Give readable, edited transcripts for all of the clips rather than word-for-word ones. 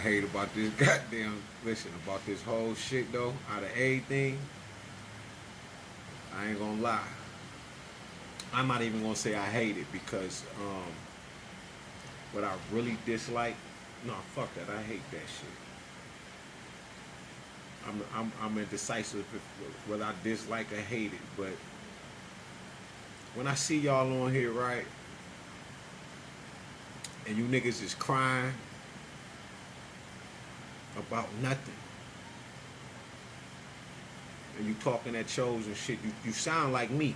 hate about this goddamn, listen, about this whole shit though, out of everything, I ain't gonna lie. I'm not even gonna say I hate it because what I really dislike, no, fuck that, I hate that shit. I'm indecisive whether I dislike or hate it, but when I see y'all on here, right, and you niggas is crying about nothing, and you talking that shows and shit, you sound like me.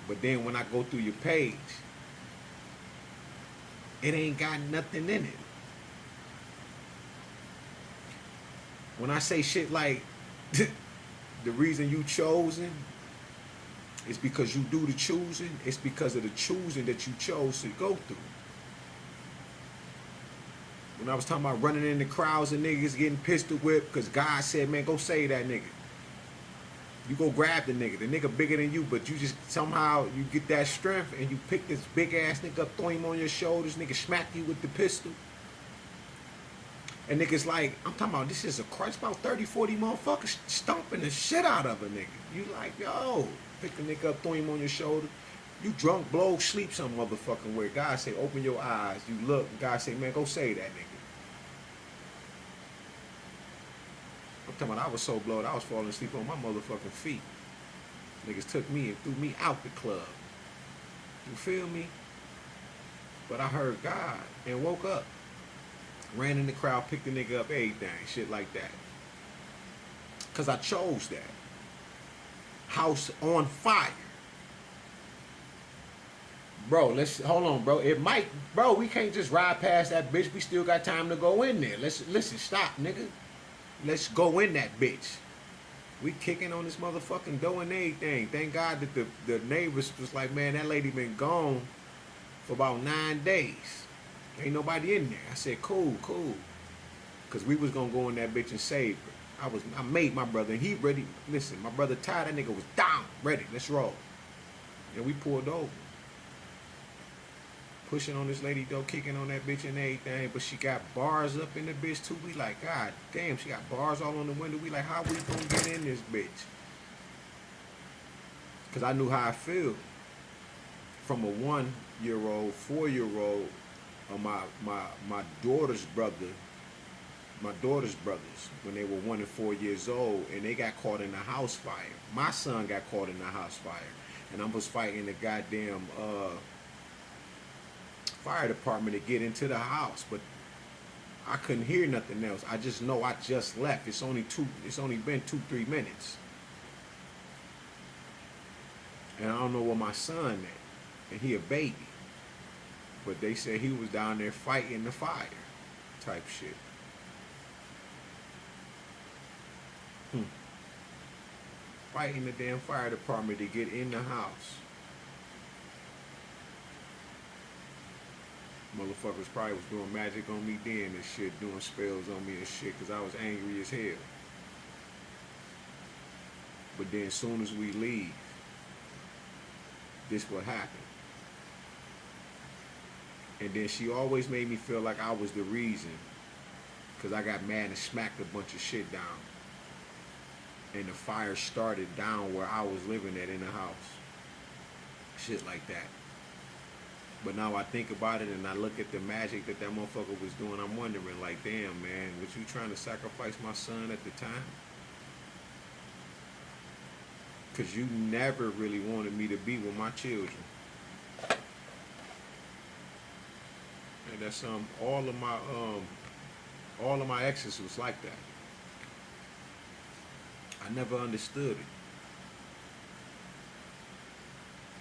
But then when I go through your page, it ain't got nothing in it. When I say shit like the reason you chosen is because you do the choosing, it's because of the choosing that you chose to go through. When I was talking about running in the crowds and niggas getting pistol whipped because God said, man, go save that nigga. You go grab the nigga bigger than you, but you just somehow you get that strength and you pick this big ass nigga up, throw him on your shoulders, nigga smack you with the pistol. And niggas like, I'm talking about this is a crutch, about 30, 40 motherfuckers stomping the shit out of a nigga. You like, yo, pick the nigga up, throw him on your shoulder. You drunk, blow, sleep some motherfucking way. God say, open your eyes. You look, God say, man, go save that nigga. I'm talking about I was so blowed, I was falling asleep on my motherfucking feet. Niggas took me and threw me out the club. You feel me? But I heard God and woke up. Ran in the crowd, picked the nigga up, everything, shit like that. Cause I chose that. House on fire. Bro, let's hold on, bro. It might, bro. We can't just ride past that bitch. We still got time to go in there. Listen, stop, nigga. Let's go in that bitch. We kicking on this motherfucking door and everything. Thank God that the neighbors was like, man, that lady been gone for about 9 days. Ain't nobody in there. I said, cool. Cause we was gonna go in that bitch and save her. I made my brother and he ready. Listen, my brother Ty, that nigga was down, ready. Let's roll. And we pulled over. Pushing on this lady though, kicking on that bitch and everything, but she got bars up in the bitch too. We like, God damn, she got bars all on the window. We like, how we gonna get in this bitch? Cause I knew how I feel from a 1-year-old, 4-year-old, or my daughter's brothers, when they were 1 and 4 years old, and they got caught in a house fire. My son got caught in a house fire, and I was fighting the goddamn fire department to get into the house, but I couldn't hear nothing else. I just know I just left. It's only been 2-3 minutes. And I don't know where my son at. And he a baby. But they said he was down there fighting the fire type shit. Fighting the damn fire department to get in the house. Motherfuckers probably was doing magic on me then and shit, doing spells on me and shit, because I was angry as hell. But then as soon as we leave, this what happened. And then she always made me feel like I was the reason, because I got mad and smacked a bunch of shit down. And the fire started down where I was living at in the house. Shit like that. But now I think about it and I look at the magic that motherfucker was doing, I'm wondering like, damn, man, was you trying to sacrifice my son at the time? Because you never really wanted me to be with my children. And that's all of my exes was like that. I never understood it.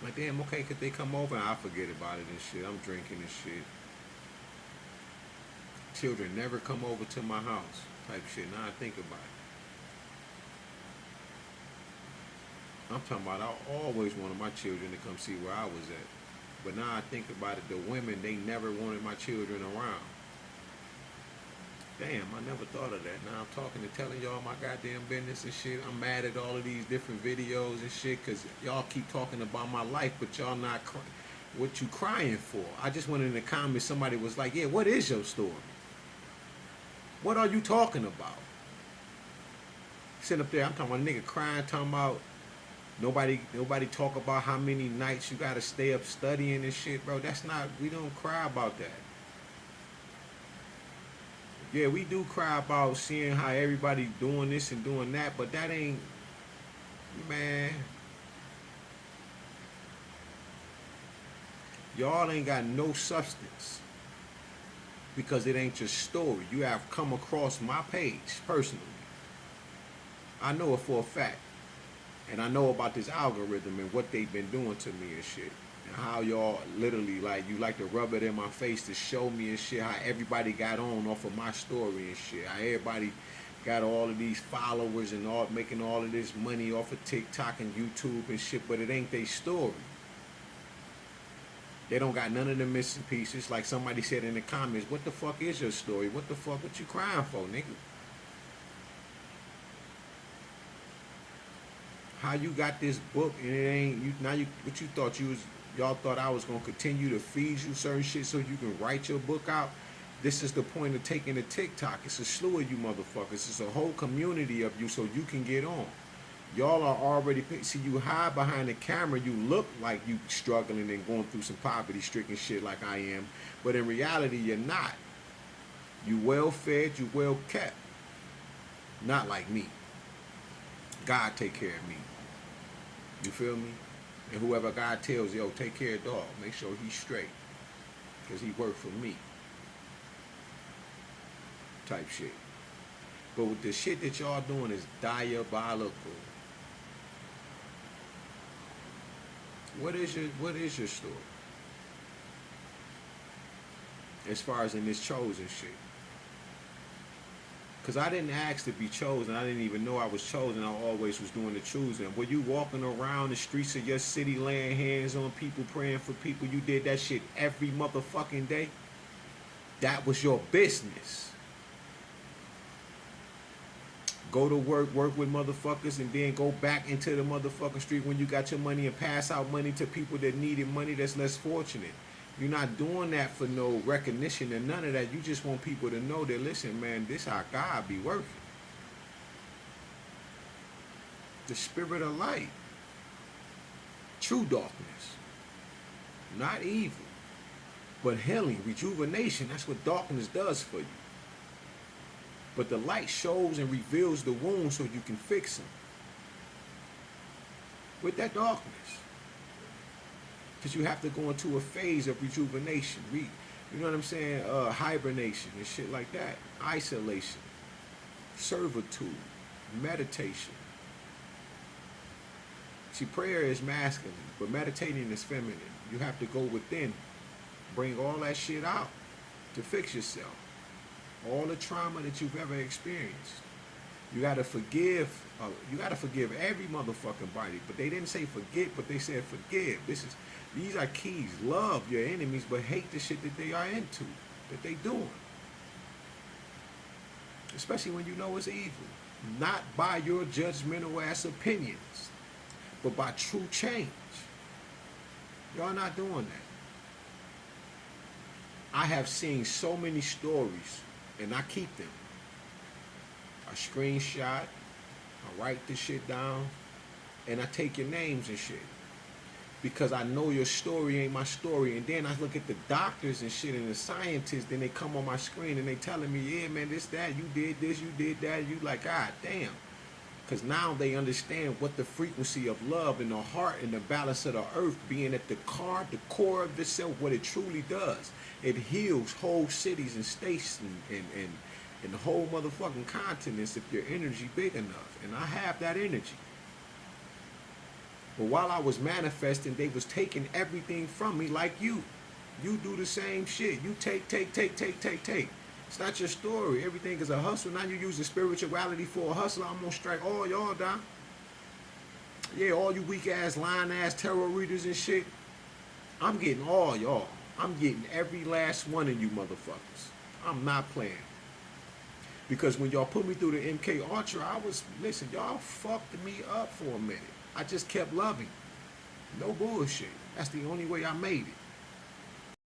Like, damn, okay, could they come over and I forget about it and shit. I'm drinking and shit. Children never come over to my house type shit. Now I think about it. I'm talking about I always wanted my children to come see where I was at. But now I think about it, the women, they never wanted my children around. Damn, I never thought of that. Now I'm talking and telling y'all my goddamn business and shit. I'm mad at all of these different videos and shit because y'all keep talking about my life, but y'all not what you crying for. I just went in the comments, somebody was like, yeah, what is your story? What are you talking about? Sitting up there, I'm talking about a nigga crying, talking about nobody talk about how many nights you gotta stay up studying and shit, bro. That's not, we don't cry about that. Yeah, we do cry about seeing how everybody doing this and doing that, but that ain't, man, y'all ain't got no substance because it ain't your story. You have come across my page personally. I know it for a fact. And I know about this algorithm and what they've been doing to me and shit. And how y'all literally, like, you like to rub it in my face to show me and shit. How everybody got on off of my story and shit. How everybody got all of these followers and all making all of this money off of TikTok and YouTube and shit. But it ain't their story. They don't got none of the missing pieces. Like somebody said in the comments, what the fuck is your story? What the fuck what you crying for, nigga? How you got this book and it ain't you now? You what you thought you was, y'all thought I was gonna continue to feed you certain shit so you can write your book out? This is the point of taking the TikTok. It's a slew of you motherfuckers. It's a whole community of you so you can get on. Y'all are already, see, you hide behind the camera, you look like you struggling and going through some poverty stricken shit like I am, but in reality you're not. You well fed, you well kept. Not like me. God take care of me. You feel me? And whoever God tells, yo, take care of dog, make sure he's straight. Because he worked for me. Type shit. But with the shit that y'all doing is diabolical. What is your story? As far as in this chosen shit. Because I didn't ask to be chosen. I didn't even know I was chosen. I always was doing the choosing. Were you walking around the streets of your city laying hands on people, praying for people? You did that shit every motherfucking day? That was your business. Go to work with motherfuckers, and then go back into the motherfucking street when you got your money and pass out money to people that needed money that's less fortunate. You're not doing that for no recognition and none of that. You just want people to know that, listen, man, this how God be working. The spirit of light. True darkness. Not evil. But healing, rejuvenation, that's what darkness does for you. But the light shows and reveals the wounds so you can fix them. With that darkness. Because you have to go into a phase of rejuvenation. You know what I'm saying? Hibernation and shit like that. Isolation. Servitude. Meditation. See, prayer is masculine, but meditating is feminine. You have to go within. Bring all that shit out to fix yourself. All the trauma that you've ever experienced. You gotta forgive. You gotta forgive every motherfucking body. But they didn't say forget, but they said forgive. These are keys. Love your enemies, but hate the shit that they are into, that they doing. Especially when you know it's evil. Not by your judgmental ass opinions, but by true change. Y'all not doing that. I have seen so many stories, and I keep them. I screenshot, I write this shit down, and I take your names and shit. Because I know your story ain't my story. And then I look at the doctors and shit and the scientists, then they come on my screen and they telling me, yeah, man, this, that, you did this, you did that. You like, God damn. Because now they understand what the frequency of love and the heart and the balance of the earth being at the core of itself, what it truly does. It heals whole cities and states and the whole motherfucking continents if your energy big enough. And I have that energy. But while I was manifesting, they was taking everything from me like you. You do the same shit. You take. It's not your story. Everything is a hustle. Now you using spirituality for a hustle. I'm going to strike all y'all down. Yeah, all you weak-ass, lying-ass tarot readers and shit. I'm getting all y'all. I'm getting every last one of you motherfuckers. I'm not playing. Because when y'all put me through the MK Ultra, listen, y'all fucked me up for a minute. I just kept loving. No bullshit. That's the only way I made it.